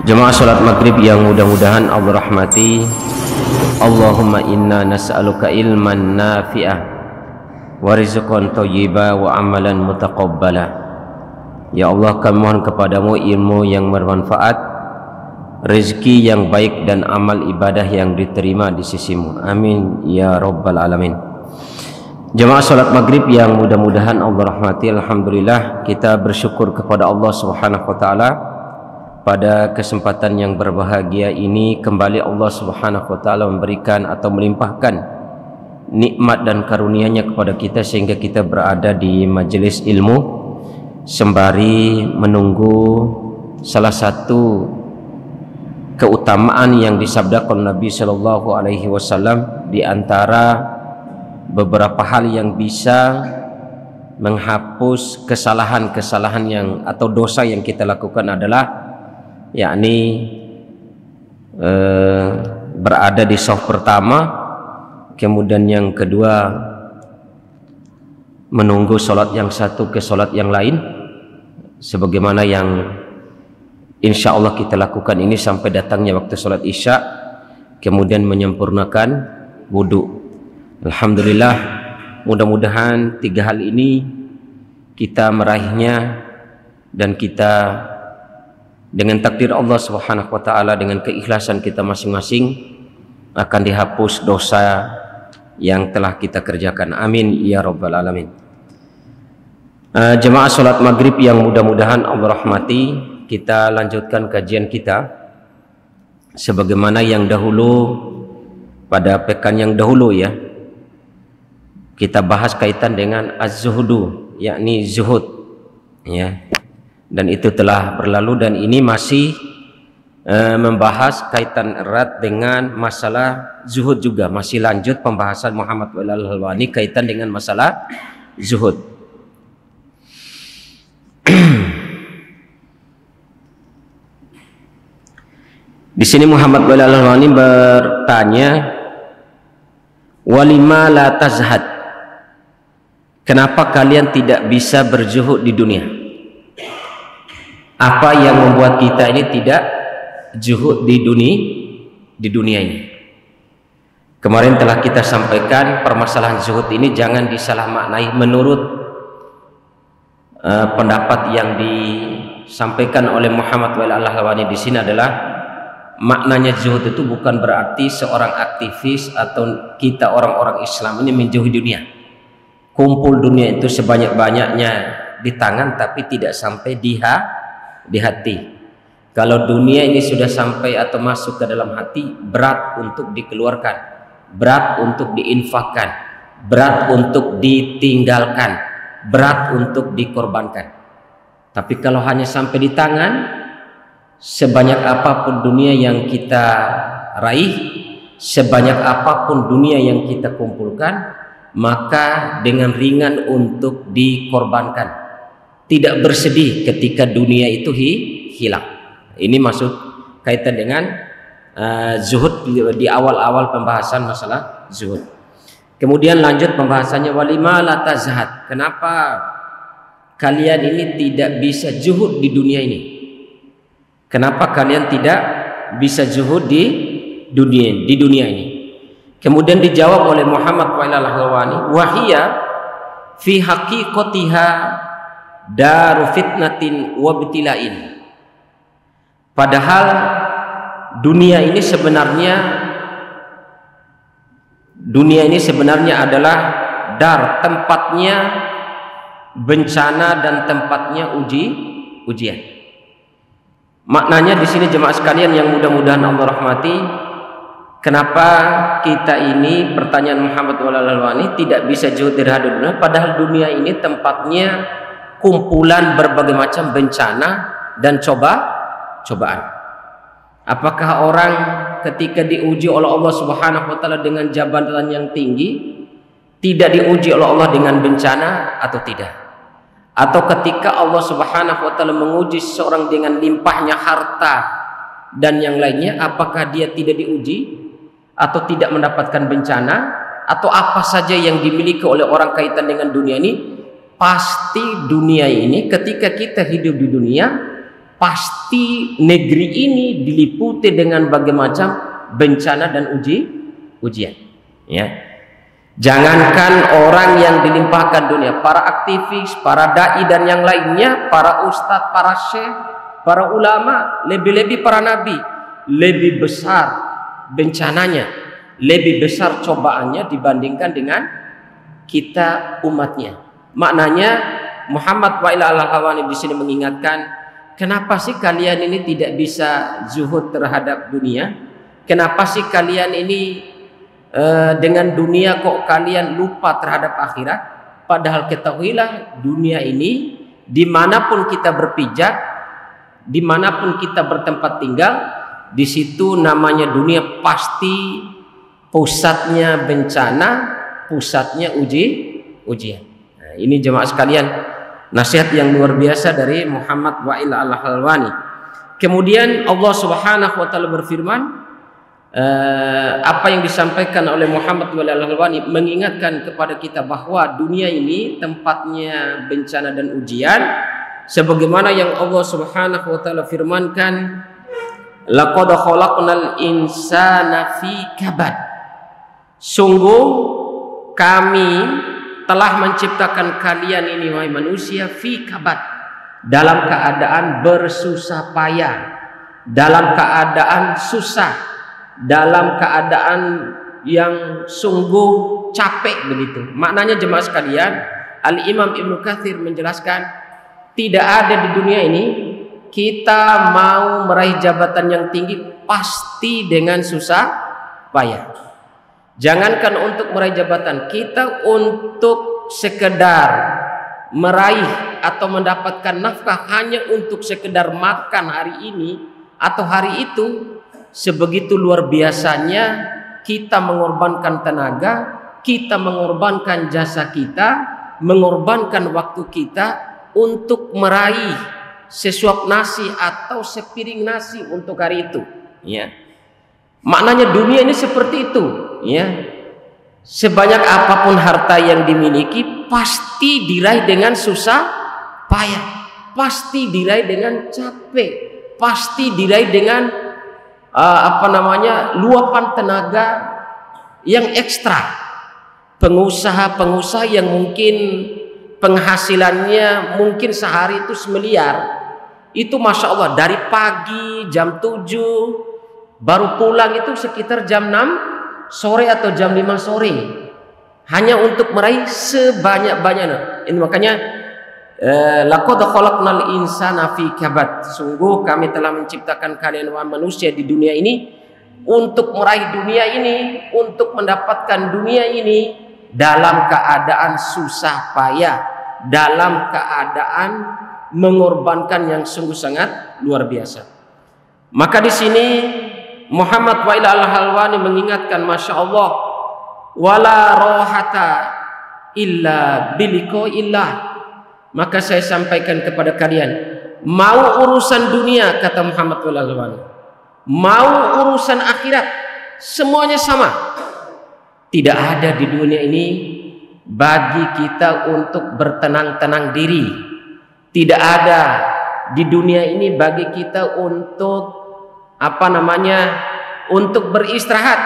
Jemaah salat maghrib yang mudah-mudahan Allah rahmati. Allahumma inna nas'aluka ilman nafi'ah wa rizqan thayyiba wa amalan mutaqabbala. Ya Allah, kami mohon kepadamu ilmu yang bermanfaat, rezeki yang baik, dan amal ibadah yang diterima di sisimu. Amin ya rabbal alamin. Jemaah salat maghrib yang mudah-mudahan Allah rahmati, alhamdulillah kita bersyukur kepada Allah subhanahu wa ta'ala. Pada kesempatan yang berbahagia ini kembali Allah subhanahu wa ta'ala memberikan atau melimpahkan nikmat dan karunia-Nya kepada kita sehingga kita berada di majelis ilmu sembari menunggu salah satu keutamaan yang disabdakan Nabi Shallallahu Alaihi Wasallam. Di antara beberapa hal yang bisa menghapus kesalahan-kesalahan yang atau dosa yang kita lakukan adalah yakni berada di saf pertama, kemudian yang kedua menunggu sholat yang satu ke sholat yang lain, sebagaimana yang insya Allah kita lakukan ini sampai datangnya waktu sholat isya, kemudian menyempurnakan wudhu. Alhamdulillah, mudah-mudahan tiga hal ini kita meraihnya dan kita dengan takdir Allah subhanahu wa ta'ala, dengan keikhlasan kita masing-masing, akan dihapus dosa yang telah kita kerjakan. Amin ya rabbal alamin. Jemaah salat maghrib yang mudah-mudahan Allah rahmati, kita lanjutkan kajian kita sebagaimana yang dahulu, pada pekan yang dahulu ya, kita bahas kaitan dengan az-zuhudu, yakni zuhud ya. Dan itu telah berlalu, dan ini masih membahas kaitan erat dengan masalah zuhud juga. Masih lanjut pembahasan Muhammad Walid Al-Halwani kaitan dengan masalah zuhud. Di sini Muhammad Walid Al-Halwani bertanya, walima la tazhad, kenapa kalian tidak bisa berzuhud di dunia? Apa yang membuat kita ini tidak zuhud di dunia ini? Kemarin telah kita sampaikan permasalahan zuhud ini jangan disalah maknai menurut pendapat yang disampaikan oleh Muhammad Walid Al-Halwani di sini adalah maknanya zuhud itu bukan berarti seorang aktivis atau kita orang-orang Islam ini menjauhi dunia. Kumpul dunia itu sebanyak-banyaknya di tangan tapi tidak sampai di hati. Kalau dunia ini sudah sampai atau masuk ke dalam hati, berat untuk dikeluarkan, berat untuk diinfakkan, berat untuk ditinggalkan, berat untuk dikorbankan. Tapi kalau hanya sampai di tangan, sebanyak apapun dunia yang kita raih, sebanyak apapun dunia yang kita kumpulkan, maka dengan ringan untuk dikorbankan. Tidak bersedih ketika dunia itu hilang. Ini masuk kaitan dengan zuhud di awal-awal pembahasan masalah zuhud. Kemudian lanjut pembahasannya, walima la tazhad, kenapa kalian ini tidak bisa zuhud di dunia ini? Kenapa kalian tidak bisa zuhud di dunia ini? Kemudian dijawab oleh Muhammad Walid Al-Halwani, wahia fi haqiqatiha daru fitnatin wabtilain. Padahal dunia ini sebenarnya adalah dar, tempatnya bencana dan tempatnya ujian. Maknanya di sini jemaah sekalian yang mudah-mudahan Allah rahmati, kenapa kita ini, pertanyaan Muhammad Walid Al-Halwani, tidak bisa zuhud dari dunia, padahal dunia ini tempatnya kumpulan berbagai macam bencana dan cobaan. Apakah orang ketika diuji oleh Allah subhanahu wa ta'ala dengan jabatan yang tinggi tidak diuji oleh Allah dengan bencana atau tidak? Atau ketika Allah subhanahu wa ta'ala menguji seseorang dengan limpahnya harta dan yang lainnya, apakah dia tidak diuji atau tidak mendapatkan bencana? Atau apa saja yang dimiliki oleh orang kaitan dengan dunia ini? Pasti dunia ini ketika kita hidup di dunia pasti negeri ini diliputi dengan berbagai macam bencana dan ujian. Ya. Jangankan orang yang dilimpahkan dunia, para aktivis, para dai dan yang lainnya, para ustadz, para syekh, para ulama, lebih-lebih para nabi, lebih besar bencananya, lebih besar cobaannya dibandingkan dengan kita umatnya. Maknanya Muhammad wa ila al-hawani di sini mengingatkan, kenapa sih kalian ini tidak bisa zuhud terhadap dunia? Kenapa sih kalian ini dengan dunia kok kalian lupa terhadap akhirat? Padahal ketahuilah dunia ini dimanapun kita berpijak, dimanapun kita bertempat tinggal, di situ namanya dunia pasti pusatnya bencana, pusatnya ujian. Nah, ini jemaah sekalian, nasihat yang luar biasa dari Muhammad Wa'il al-Halwani. Kemudian Allah Subhanahu wa taala berfirman, apa yang disampaikan oleh Muhammad Wa'il al-Halwani mengingatkan kepada kita bahwa dunia ini tempatnya bencana dan ujian, sebagaimana yang Allah Subhanahu wa taala firmankan, laqad khalaqnal insana fi kabad. Sungguh kami telah menciptakan kalian ini wahai manusia fi kabad, dalam keadaan bersusah payah, dalam keadaan susah, dalam keadaan yang sungguh capek begitu. Maknanya jemaah sekalian, Al-Imam Ibnu Katsir menjelaskan, tidak ada di dunia ini kita mau meraih jabatan yang tinggi pasti dengan susah payah. Jangankan untuk meraih jabatan, kita untuk sekedar meraih atau mendapatkan nafkah hanya untuk sekedar makan hari ini atau hari itu, sebegitu luar biasanya kita mengorbankan tenaga, kita mengorbankan jasa kita, mengorbankan waktu kita untuk meraih sesuap nasi atau sepiring nasi untuk hari itu. Ya. Maknanya dunia ini seperti itu. Ya. Sebanyak apapun harta yang dimiliki pasti diraih dengan susah payah, pasti diraih dengan capek, pasti diraih dengan luapan tenaga yang ekstra. Pengusaha-pengusaha yang mungkin penghasilannya mungkin sehari itu 1 miliar, itu Masya Allah dari pagi jam 7 baru pulang itu sekitar jam 6 sore atau jam 5 sore, hanya untuk meraih sebanyak-banyaknya. Ini makanya laqad khalaqnal insana fi kabad, sungguh kami telah menciptakan kalian manusia di dunia ini untuk meraih dunia ini, untuk mendapatkan dunia ini dalam keadaan susah payah, dalam keadaan mengorbankan yang sungguh sangat luar biasa. Maka di sini Muhammad Wa'il al-Halwani mengingatkan, Masya Allah, wala rohata illa biliko illah. Maka saya sampaikan kepada kalian, mau urusan dunia, kata Muhammad Wa'il al-Halwani, mau urusan akhirat, semuanya sama. Tidak ada di dunia ini bagi kita untuk bertenang-tenang diri. Tidak ada di dunia ini bagi kita untuk untuk beristirahat.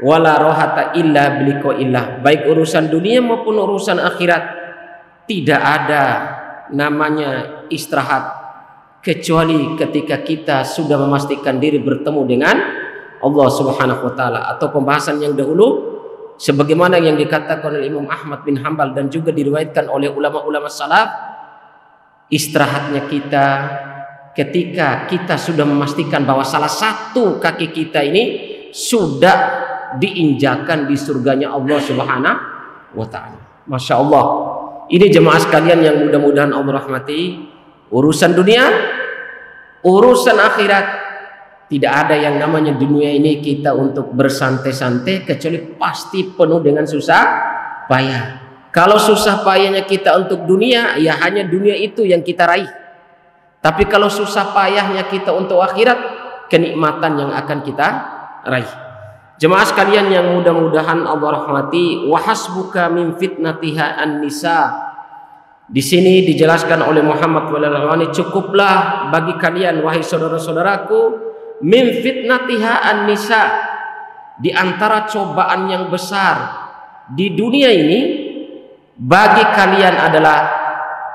Wala rohata illa biliko illah. Baik urusan dunia maupun urusan akhirat, tidak ada namanya istirahat kecuali ketika kita sudah memastikan diri bertemu dengan Allah Subhanahu wa taala. Atau pembahasan yang dahulu sebagaimana yang dikatakan oleh Imam Ahmad bin Hanbal dan juga diriwayatkan oleh ulama-ulama salaf, istirahatnya kita ketika kita sudah memastikan bahwa salah satu kaki kita ini sudah diinjakan di surganya Allah Subhanahu wa taala. Masya Allah. Ini jemaah sekalian yang mudah-mudahan Allah rahmati, urusan dunia, urusan akhirat, tidak ada yang namanya dunia ini kita untuk bersantai-santai, kecuali pasti penuh dengan susah payah. Kalau susah payahnya kita untuk dunia, ya hanya dunia itu yang kita raih. Tapi kalau susah payahnya kita untuk akhirat, kenikmatan yang akan kita raih. Jemaah sekalian yang mudah-mudahan Allah rahmati, wa hasbuka min fitnatiha an-nisa. Di sini dijelaskan oleh Muhammad walalahi, cukuplah bagi kalian wahai saudara-saudaraku min fitnatiha an-nisa, di antara cobaan yang besar di dunia ini bagi kalian adalah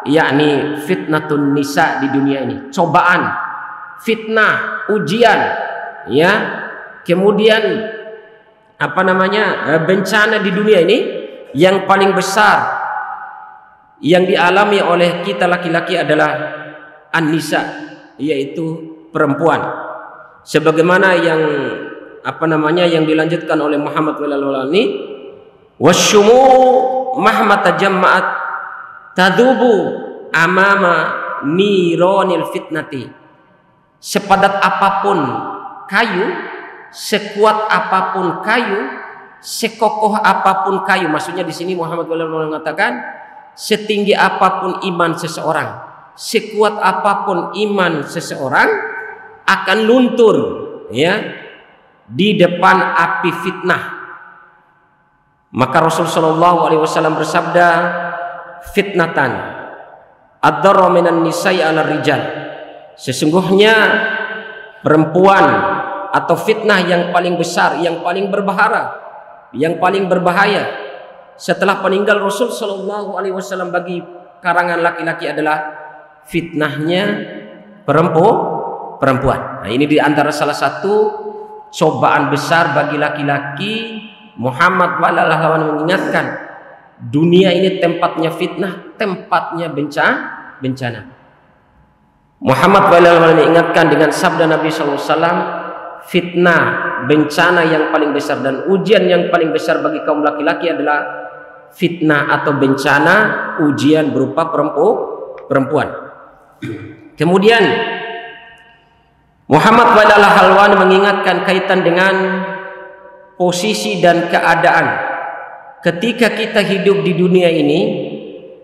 yakni fitnatun nisa. Di dunia ini cobaan, fitnah, ujian, ya, kemudian bencana di dunia ini yang paling besar yang dialami oleh kita laki-laki adalah an-nisa, yaitu perempuan. Sebagaimana yang yang dilanjutkan oleh Muhammad walalahi, washumu mahma tajamma'at tadubu amama nironil fitnati. Sepadat apapun kayu, sekuat apapun kayu, sekokoh apapun kayu, maksudnya di sini Muhammad walalahi mengatakan setinggi apapun iman seseorang, sekuat apapun iman seseorang akan luntur, ya, di depan api fitnah. Maka Rasul sallallahu alaihi wasallam bersabda, fitnatan ad-darra minan nisa'i 'ala rijal. Sesungguhnya perempuan atau fitnah yang paling besar, yang paling berbahaya setelah peninggal Rasul sallallahu alaihi wasallam bagi karangan laki-laki adalah fitnahnya perempuan. Nah, ini diantara salah satu cobaan besar bagi laki-laki. Muhammad walalahi mengingatkan, dunia ini tempatnya fitnah, tempatnya bencana. Muhammad walalahi mengingatkan dengan sabda Nabi SAW, fitnah, bencana yang paling besar dan ujian yang paling besar bagi kaum laki-laki adalah fitnah atau bencana, ujian berupa perempuan. Kemudian Muhammad walalahi mengingatkan kaitan dengan posisi dan keadaan ketika kita hidup di dunia ini.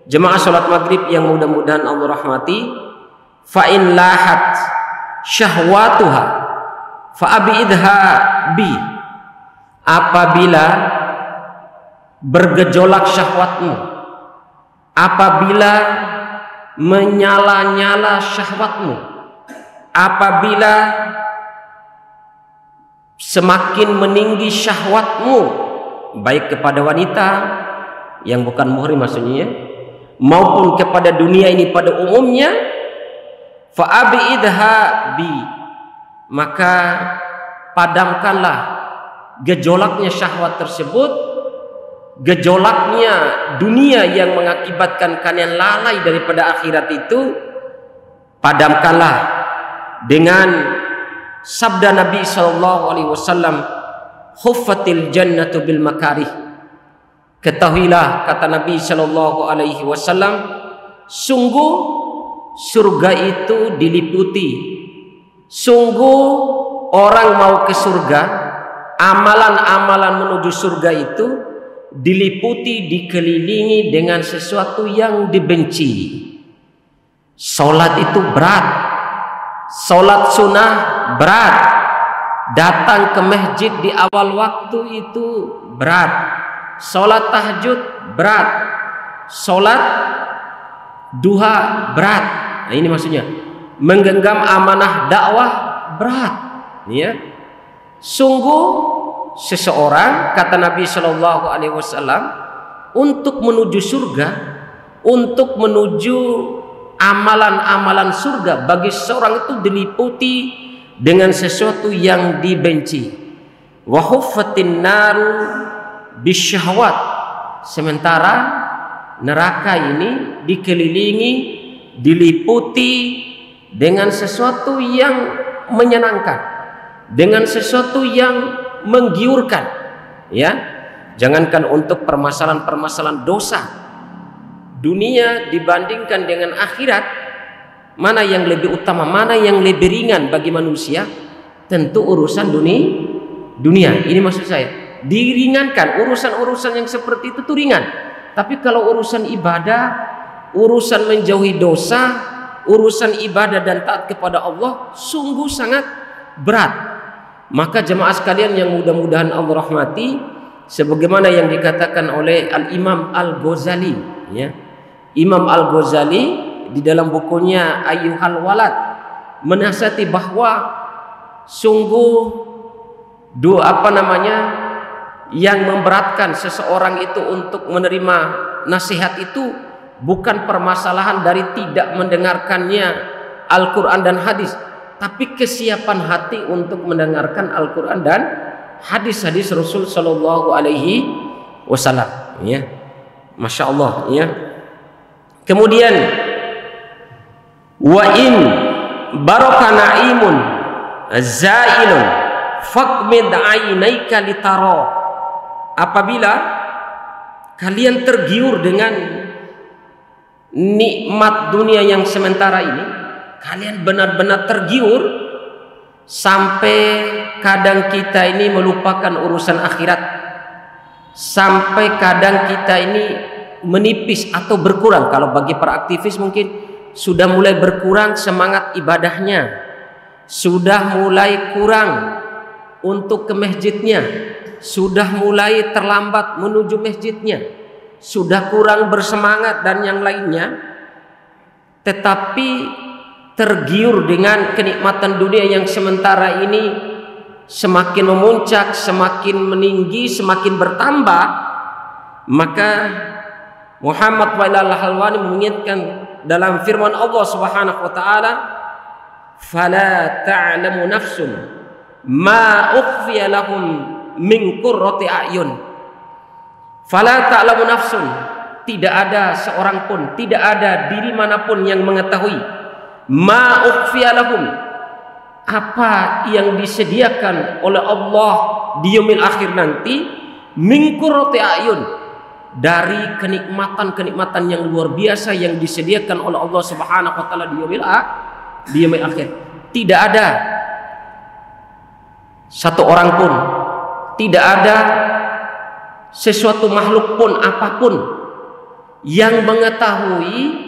Jemaah salat maghrib yang mudah-mudahan Allah rahmati, fa in lahat syahwatuha fa abidha bi, apabila bergejolak syahwatmu, apabila menyala-nyala syahwatmu, apabila semakin meninggi syahwatmu, baik kepada wanita yang bukan muhrim maksudnya, maupun kepada dunia ini pada umumnya, fa'abidha bi, maka padamkanlah gejolaknya syahwat tersebut, gejolaknya dunia yang mengakibatkan kalian lalai daripada akhirat itu, padamkanlah dengan sabda Nabi SAW, huffatil jannatu bil makarih. Ketahuilah, kata Nabi SAW, sungguh surga itu diliputi, sungguh orang mau ke surga, amalan-amalan menuju surga itu diliputi, dikelilingi dengan sesuatu yang dibenci. Salat itu berat, salat sunnah berat, datang ke masjid di awal waktu itu berat, salat tahajud berat, salat duha berat. Nah, ini maksudnya menggenggam amanah dakwah berat, ya. Sungguh seseorang, kata Nabi Shallallahu Alaihi Wasallam, untuk menuju surga, untuk menuju amalan-amalan surga bagi seseorang itu diliputi dengan sesuatu yang dibenci. Wa huffatin naru bisyahwat, sementara neraka ini dikelilingi, diliputi dengan sesuatu yang menyenangkan, dengan sesuatu yang menggiurkan, ya. Jangankan untuk permasalahan-permasalahan dosa, dunia dibandingkan dengan akhirat, mana yang lebih utama, mana yang lebih ringan bagi manusia? Tentu urusan dunia. Ini maksud saya, diringankan. Urusan-urusan yang seperti itu tuh ringan. Tapi kalau urusan ibadah, urusan menjauhi dosa, urusan ibadah dan taat kepada Allah, sungguh sangat berat. Maka jemaah sekalian yang mudah-mudahan Allah rahmati, sebagaimana yang dikatakan oleh Al-Imam Al-Ghazali, ya, Imam Al-Ghazali di dalam bukunya Ayyuhal Walad menasihati bahwa sungguh yang memberatkan seseorang itu untuk menerima nasihat itu bukan permasalahan dari tidak mendengarkannya Al-Quran dan hadis, tapi kesiapan hati untuk mendengarkan Al-Quran dan hadis-hadis Rasul Shallallahu Alaihi Wasallam. Ya, masya Allah. Ya. Kemudian wa in baraka na'imun zailun faqmid ainaika litara. Apabila kalian tergiur dengan nikmat dunia yang sementara ini, kalian benar-benar tergiur sampai kadang kita ini melupakan urusan akhirat, sampai kadang kita ini menipis atau berkurang. Kalau bagi para aktivis mungkin sudah mulai berkurang semangat ibadahnya, sudah mulai kurang untuk ke masjidnya, sudah mulai terlambat menuju masjidnya, sudah kurang bersemangat dan yang lainnya, tetapi tergiur dengan kenikmatan dunia yang sementara ini semakin memuncak, semakin meninggi, semakin bertambah, maka Muhammad Al-Halwani mengingatkan dalam firman Allah Subhanahu wa taala, "Fala ta'lamu nafsun ma ukhfiya lahum min qurrati a'yun." Fala ta'lamu nafsun, tidak ada seorang pun, tidak ada diri manapun yang mengetahui ma ukhfiya lahum, apa yang disediakan oleh Allah di yaumil akhir nanti, min qurrati a'yun, dari kenikmatan-kenikmatan yang luar biasa yang disediakan oleh Allah Subhanahu wa taala di yaumil akhir. Tidak ada satu orang pun, tidak ada sesuatu makhluk pun apapun yang mengetahui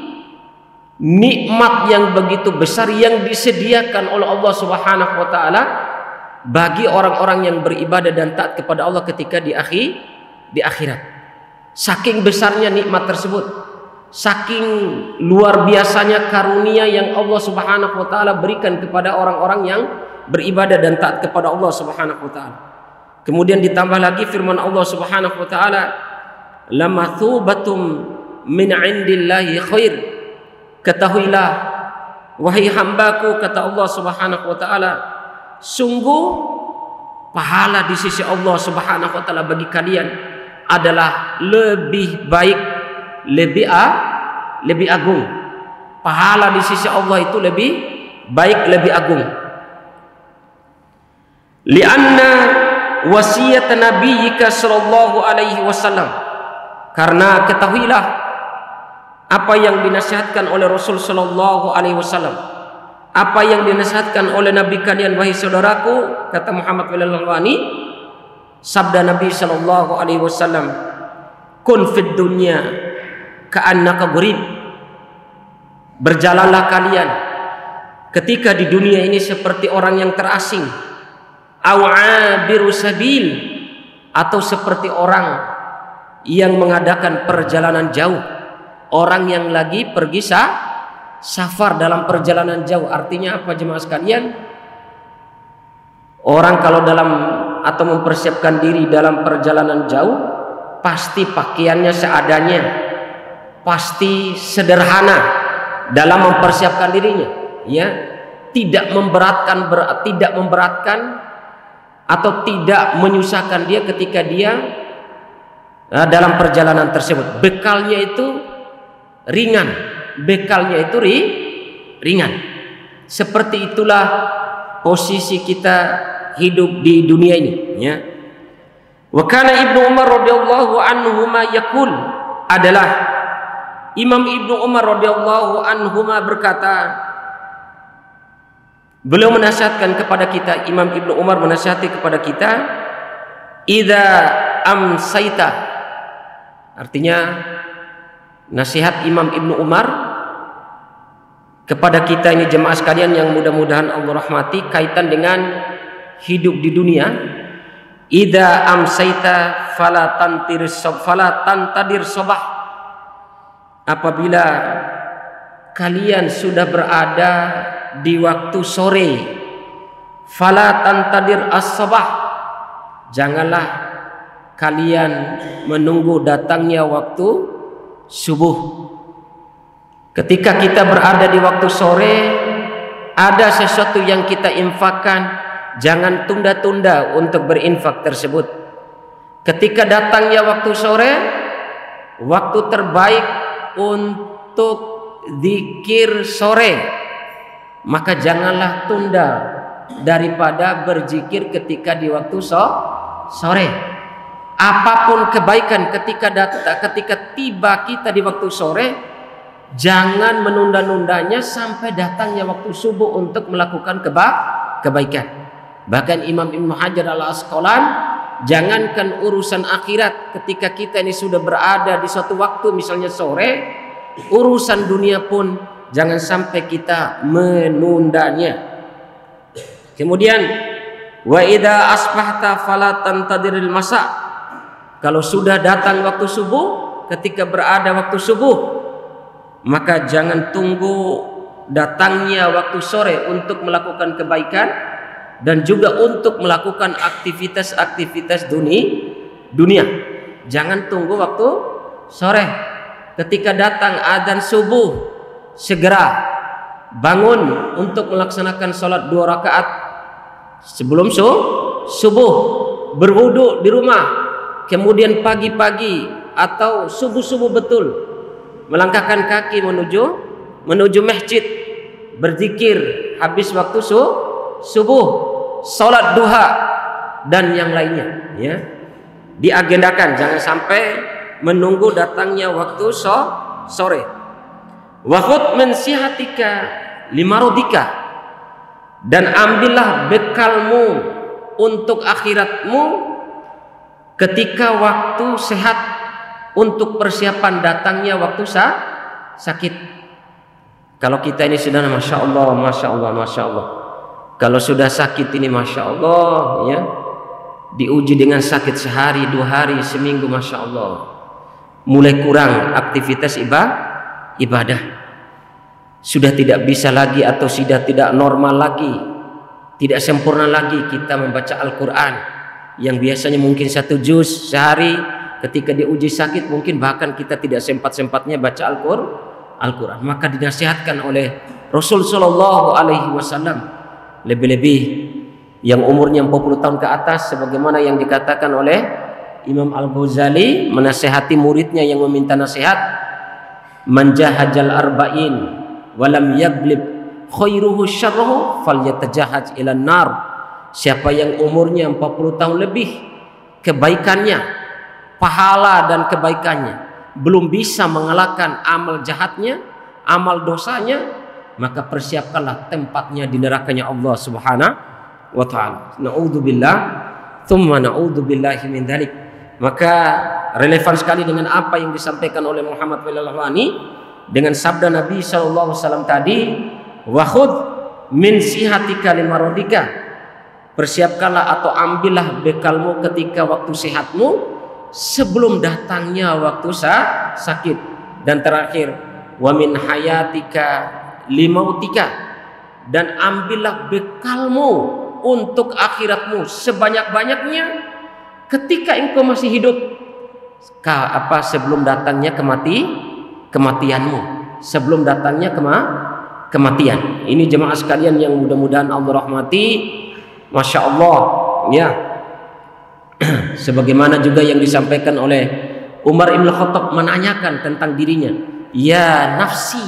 nikmat yang begitu besar yang disediakan oleh Allah Subhanahu wa taala bagi orang-orang yang beribadah dan taat kepada Allah ketika di akhirat. Saking besarnya nikmat tersebut, saking luar biasanya karunia yang Allah Subhanahu wa taala berikan kepada orang-orang yang beribadah dan taat kepada Allah Subhanahu wa taala. Kemudian ditambah lagi firman Allah Subhanahu wa taala, "Lamathubatum min 'indillahi khair." Ketahuilah wahai hambaku, kata Allah Subhanahu wa taala, sungguh pahala di sisi Allah Subhanahu wa taala bagi kalian adalah lebih baik, lebih agung. Pahala di sisi Allah itu lebih baik, lebih agung. Lianna wasiyat nabiyyika sallallahu alaihi wasallam, karena ketahuilah apa yang dinasihatkan oleh Rasul sallallahu alaihi wasallam, apa yang dinasihatkan oleh nabi kalian wahai saudaraku, kata Muhammad Al-Halwani, sabda Nabi sallallahu alaihi wasallam, kun fid dunya ka'annaka gharib, berjalanlah kalian ketika di dunia ini seperti orang yang terasing, aw abiru sabil, atau seperti orang yang mengadakan perjalanan jauh, orang yang lagi pergi safar dalam perjalanan jauh. Artinya apa jemaah sekalian? Orang kalau dalam atau mempersiapkan diri dalam perjalanan jauh, pasti pakaiannya seadanya, pasti sederhana dalam mempersiapkan dirinya, ya, tidak memberatkan atau tidak menyusahkan dia ketika dia dalam perjalanan tersebut. Bekalnya itu ringan, ringan. Seperti itulah posisi kita hidup di dunia ini, ya. Wa kana Ibnu Umar radhiyallahu anhu ma yaqul, adalah Imam Ibnu Umar radhiyallahu anhu berkata, beliau menasihatkan kepada kita, Imam Ibnu Umar menasihati kepada kita, idza amsaita, artinya nasihat Imam Ibnu Umar kepada kita ini jemaah sekalian yang mudah-mudahan Allah rahmati, kaitan dengan hidup di dunia. Idza amsaita fala tantadir sabah, apabila kalian sudah berada di waktu sore, fala tantadir as-sabah, janganlah kalian menunggu datangnya waktu subuh. Ketika kita berada di waktu sore, ada sesuatu yang kita infakkan, jangan tunda-tunda untuk berinfak tersebut. Ketika datangnya waktu sore, waktu terbaik untuk zikir sore, maka janganlah tunda daripada berzikir ketika di waktu sore. Apapun kebaikan ketika tiba kita di waktu sore, jangan menunda-nundanya sampai datangnya waktu subuh untuk melakukan kebaikan. Bahkan Imam Ibnu Hajar Al-Asqalani, jangankan urusan akhirat, ketika kita ini sudah berada di suatu waktu misalnya sore, urusan dunia pun jangan sampai kita menundanya. Kemudian wa idza asbahta fala tantadiril masa, kalau sudah datang waktu subuh, ketika berada waktu subuh, maka jangan tunggu datangnya waktu sore untuk melakukan kebaikan dan juga untuk melakukan aktivitas-aktivitas dunia. Jangan tunggu waktu sore. Ketika datang adzan subuh, segera bangun untuk melaksanakan sholat 2 rakaat sebelum subuh, berwudu di rumah, kemudian pagi-pagi atau subuh-subuh betul melangkahkan kaki menuju masjid, berzikir habis waktu subuh, sholat duha dan yang lainnya, ya, diagendakan, jangan sampai menunggu datangnya waktu sore. Wa khudh min sihatika limaradika, dan ambillah bekalmu untuk akhiratmu ketika waktu sehat, untuk persiapan datangnya waktu sakit. Kalau kita ini sudah masya Allah, kalau sudah sakit ini masya Allah, ya, diuji dengan sakit sehari, 2 hari, seminggu, masya Allah, mulai kurang aktivitas ibadah, sudah tidak bisa lagi atau sudah tidak normal lagi, tidak sempurna lagi kita membaca Al-Quran yang biasanya mungkin 1 juz sehari, ketika diuji sakit mungkin bahkan kita tidak sempat-sempatnya baca Al-Quran. Maka dinasihatkan oleh Rasul Shallallahu Alaihi Wasallam, lebih-lebih yang umurnya 40 tahun ke atas, sebagaimana yang dikatakan oleh Imam Al-Ghazali menasihati muridnya yang meminta nasihat, man jahajal arba'in walam yaglib khairuhu syarruhu falyatajahaj ilan nar. Siapa yang umurnya 40 tahun lebih, kebaikannya, pahala dan kebaikannya belum bisa mengalahkan amal jahatnya, amal dosanya, maka persiapkanlah tempatnya di nerakanya Allah Subhanahu wa ta'ala. Na'udzubillah thumma na'udzubillahi min dzalik. Maka relevan sekali dengan apa yang disampaikan oleh Muhammad Al-Wani dengan sabda Nabi sallallahu alaihi wasallam tadi, wa khudh min sihatika limaradika, persiapkanlah atau ambillah bekalmu ketika waktu sehatmu sebelum datangnya waktu sakit. Dan terakhir, wa min hayatika limautika, dan ambillah bekalmu untuk akhiratmu sebanyak-banyaknya ketika engkau masih hidup, sebelum datangnya kematianmu, sebelum datangnya kematian. Ini jemaah sekalian yang mudah-mudahan Allah rahmati, masya Allah, ya. Sebagaimana juga yang disampaikan oleh Umar Ibn Khattab menanyakan tentang dirinya, ya nafsi,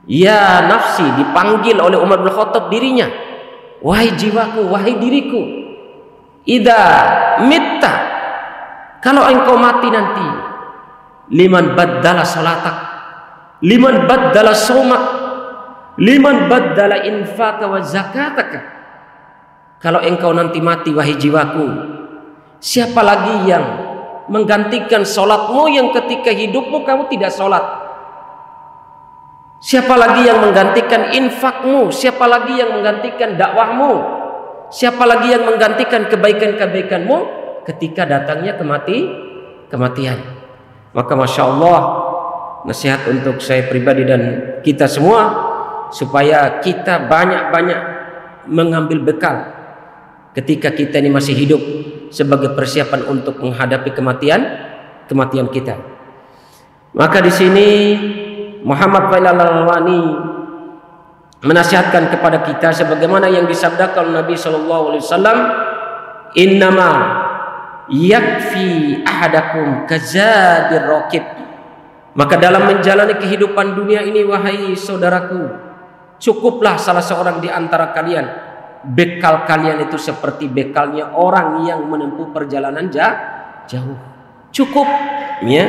ya nafsi, dipanggil oleh Umar Ibn Khattab dirinya, wahai jiwaku, wahai diriku, idza mitta, kalau engkau mati nanti, liman baddala salatak, liman baddala saumak, liman baddala infaka wa zakataka. Kalau engkau nanti mati, wahai jiwaku, siapa lagi yang menggantikan sholatmu yang ketika hidupmu kamu tidak sholat? Siapa lagi yang menggantikan infakmu? Siapa lagi yang menggantikan dakwahmu? Siapa lagi yang menggantikan kebaikan-kebaikanmu ketika datangnya kematian? Maka masya Allah, nasihat untuk saya pribadi dan kita semua, supaya kita banyak-banyak mengambil bekal ketika kita ini masih hidup sebagai persiapan untuk menghadapi kematian kita. Maka di sini Muhammad Faiz Al-Alwani menasihatkan kepada kita sebagaimana yang disabdakan Nabi sallallahu alaihi wasallam, "Innama yakfi ahadakum kazadir raqib." Maka dalam menjalani kehidupan dunia ini, wahai saudaraku, cukuplah salah seorang di antara kalian, bekal kalian itu seperti bekalnya orang yang menempuh perjalanan jauh. Cukup, ya.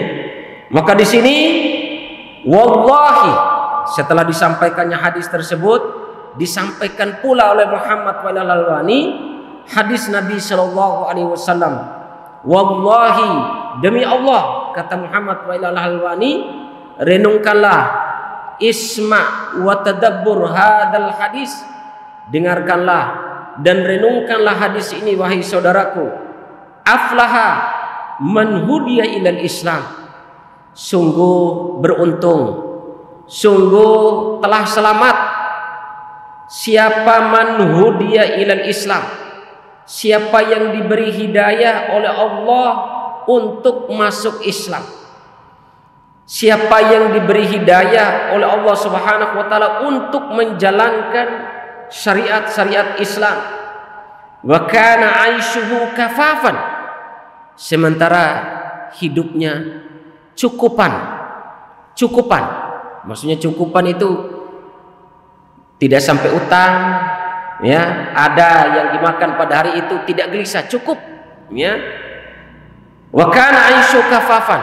Maka di sini wallahi, setelah disampaikannya hadis tersebut, disampaikan pula oleh Muhammad Faiz Al-Alwani hadis Nabi sallallahu alaihi wasallam. Wallahi, demi Allah, kata Muhammad Faiz Al-Alwani, renungkanlah, isma' wa tadabbur hadal hadis, dengarkanlah dan renungkanlah hadis ini wahai saudaraku. Aflaha man hudiya ilal Islam. Sungguh beruntung, sungguh telah selamat siapa man hudiya ilal Islam, siapa yang diberi hidayah oleh Allah untuk masuk Islam, siapa yang diberi hidayah oleh Allah Subhanahu wa taala untuk menjalankan syariat-syariat Islam. Wa kana 'aishuhu kafafan, sementara hidupnya cukupan. Maksudnya cukupan itu tidak sampai utang, ya, ada yang dimakan pada hari itu, tidak gelisah, cukup, ya. Wa kana 'aishu kafafan,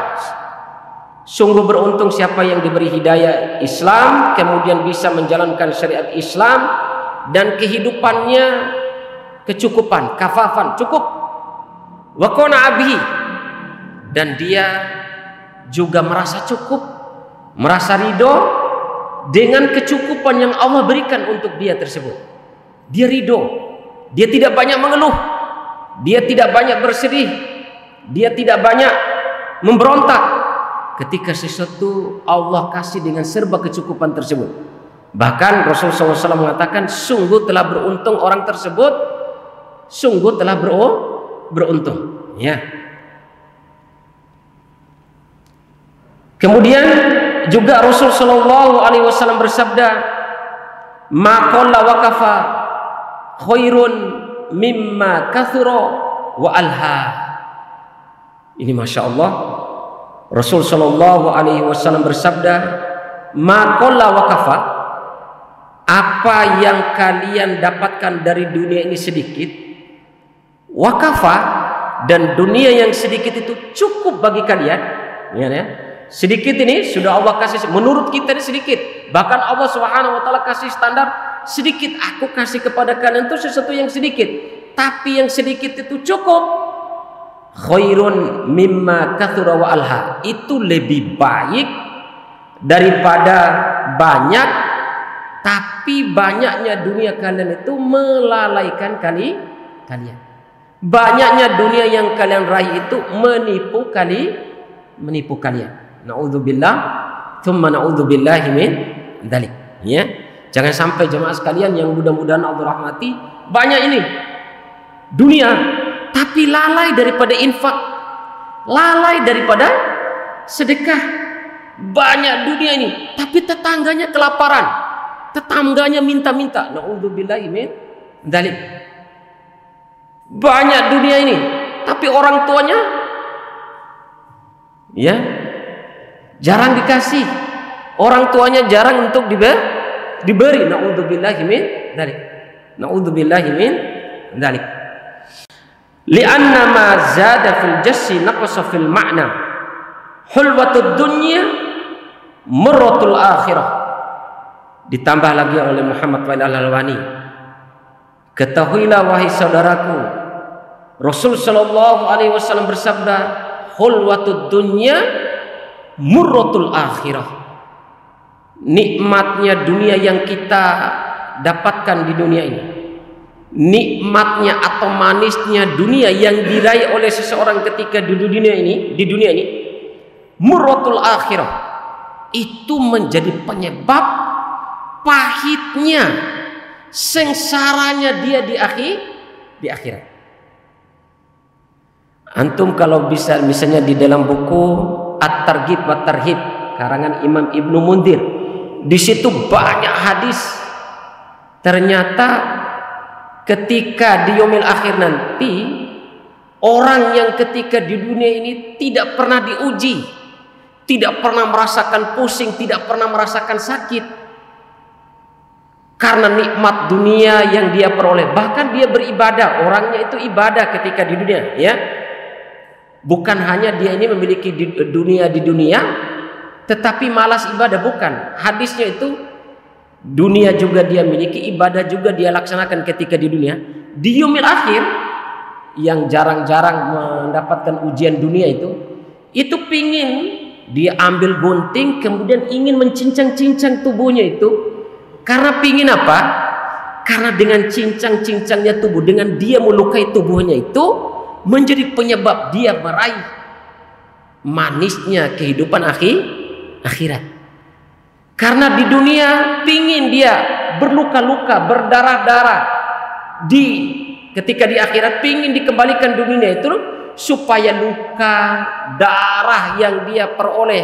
sungguh beruntung siapa yang diberi hidayah Islam kemudian bisa menjalankan syariat Islam dan kehidupannya kecukupan, kafafan, cukup. Wa qana bihi, dan dia juga merasa cukup, merasa ridho dengan kecukupan yang Allah berikan untuk dia tersebut. Dia ridho, dia tidak banyak mengeluh, dia tidak banyak bersedih, dia tidak banyak memberontak ketika sesuatu Allah kasih dengan serba kecukupan tersebut. Bahkan Rasulullah SAW mengatakan, sungguh telah beruntung orang tersebut, sungguh telah beruntung, ya. Kemudian juga Rasul sallallahu alaihi wasallam bersabda, "Ma qalla wa kafa khairun mimma kathura wa alha." Ini Masya Allah, Rasul sallallahu alaihi wasallam bersabda, "Ma qalla wa kafa," apa yang kalian dapatkan dari dunia ini sedikit, wa kafa, dan dunia yang sedikit itu cukup bagi kalian, ya. Sedikit ini sudah Allah kasih, menurut kita ini sedikit. Bahkan Allah Subhanahu wa taala kasih standar sedikit, aku kasih kepada kalian itu sesuatu yang sedikit, tapi yang sedikit itu cukup. Khairun mimma kathura wa alha, itu lebih baik daripada banyak tapi banyaknya dunia kalian itu melalaikan kalian. Banyaknya dunia yang kalian raih itu menipu kalian. Na'udzubillah, thumma na'udzubillahi min dzalik, ya. Jangan sampai jemaah sekalian yang mudah-mudahan Allah rahmati, banyak ini dunia tapi lalai daripada infak, lalai daripada sedekah. Banyak dunia ini tapi tetangganya kelaparan, tetangganya minta-minta. Na'udzubillahi min dzalik. Banyak dunia ini tapi orang tuanya, ya, jarang dikasih, orang tuanya jarang untuk diberi. Na'udzubillahi min dzalik. Na'udzubillahi min dzalik. Li'anna ma zada fil jassi naqasa fil ma'na. Hulwatud dunya murratul akhirah. Ditambah lagi oleh Muhammad Faiz Al-Alwani, ketahuilah wahai saudaraku, Rasul sallallahu alaihi wasallam bersabda, hulwatud dunya murratul akhirah. Nikmatnya dunia yang kita dapatkan di dunia ini, nikmatnya atau manisnya dunia yang diraih oleh seseorang ketika di dunia ini, murratul akhirah, itu menjadi penyebab pahitnya, sengsaranya dia di akhirat. Antum kalau bisa misalnya di dalam buku At-Targhib wa Tarhib karangan Imam Ibnu Mundir, di situ banyak hadis. Ternyata ketika di yaumil akhir nanti, orang yang ketika di dunia ini tidak pernah diuji, tidak pernah merasakan pusing, tidak pernah merasakan sakit karena nikmat dunia yang dia peroleh. Bahkan dia beribadah, orangnya itu ibadah ketika di dunia, ya. Bukan hanya dia ini memiliki dunia di dunia, tetapi malas ibadah, bukan. Hadisnya itu dunia juga dia miliki, ibadah juga dia laksanakan ketika di dunia. Di yaumil akhir yang jarang-jarang mendapatkan ujian dunia itu pingin dia ambil gunting kemudian ingin mencincang-cincang tubuhnya itu. Karena pingin apa? Karena dengan cincang-cincangnya tubuh, dengan dia melukai tubuhnya itu menjadi penyebab dia meraih manisnya kehidupan akhirat. Karena di dunia pingin dia berluka-luka, berdarah-darah, ketika di akhirat pingin dikembalikan dunia itu supaya luka darah yang dia peroleh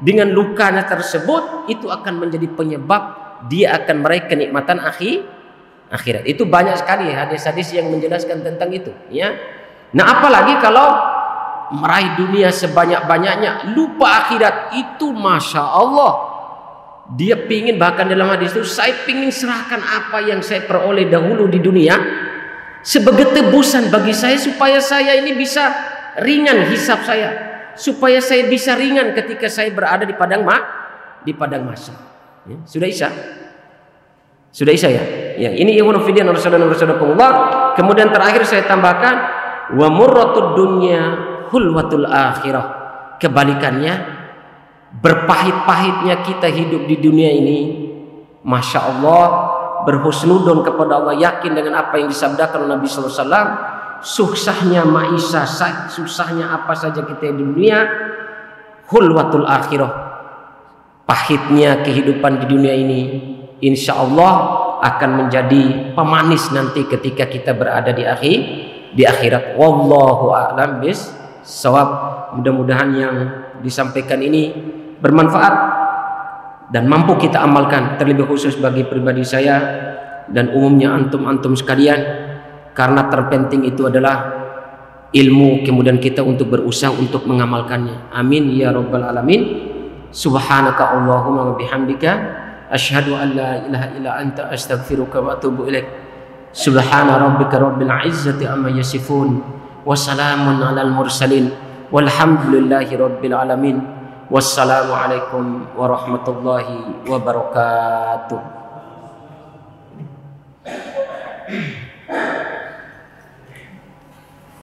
dengan lukanya tersebut itu akan menjadi penyebab dia akan meraih kenikmatan akhirat. Itu banyak sekali hadis-hadis yang menjelaskan tentang itu, ya. Nah, apalagi kalau meraih dunia sebanyak-banyaknya, lupa akhirat, itu masya Allah. Dia pingin, bahkan dalam hadis itu, saya pingin serahkan apa yang saya peroleh dahulu di dunia sebagai tebusan bagi saya, supaya saya ini bisa ringan hisab saya, supaya saya bisa ringan ketika saya berada di padang mahsyar. Ya, sudah Isa ya. Ya, ini ikhwan fillah rasulullah. Kemudian terakhir saya tambahkan, wa murratud dunya hulwatul akhirah. Kebalikannya, berpahit-pahitnya kita hidup di dunia ini, masya Allah, berhusnudon kepada Allah, yakin dengan apa yang disabdakan oleh Nabi sallallahu alaihi wasallam, susahnya maisha, susahnya apa saja kita di dunia, hulwatul akhirah, pahitnya kehidupan di dunia ini insya Allah akan menjadi pemanis nanti ketika kita berada di akhirat. Wallahu a'lam bissawab. Mudah-mudahan yang disampaikan ini bermanfaat dan mampu kita amalkan, terlebih khusus bagi pribadi saya dan umumnya antum-antum sekalian, karena terpenting itu adalah ilmu, kemudian kita untuk berusaha untuk mengamalkannya. Amin ya rabbal alamin. Subhanaka Allahumma wa bihamdika asyhadu an la ilaha illa anta astaghfiruka wa atubu ilaik. Subhana rabbika rabbil izzati amma yasifun wa salamun alal mursalin walhamdulillahi rabbil alamin. Wassalamu alaikum warahmatullahi wabarakatuh.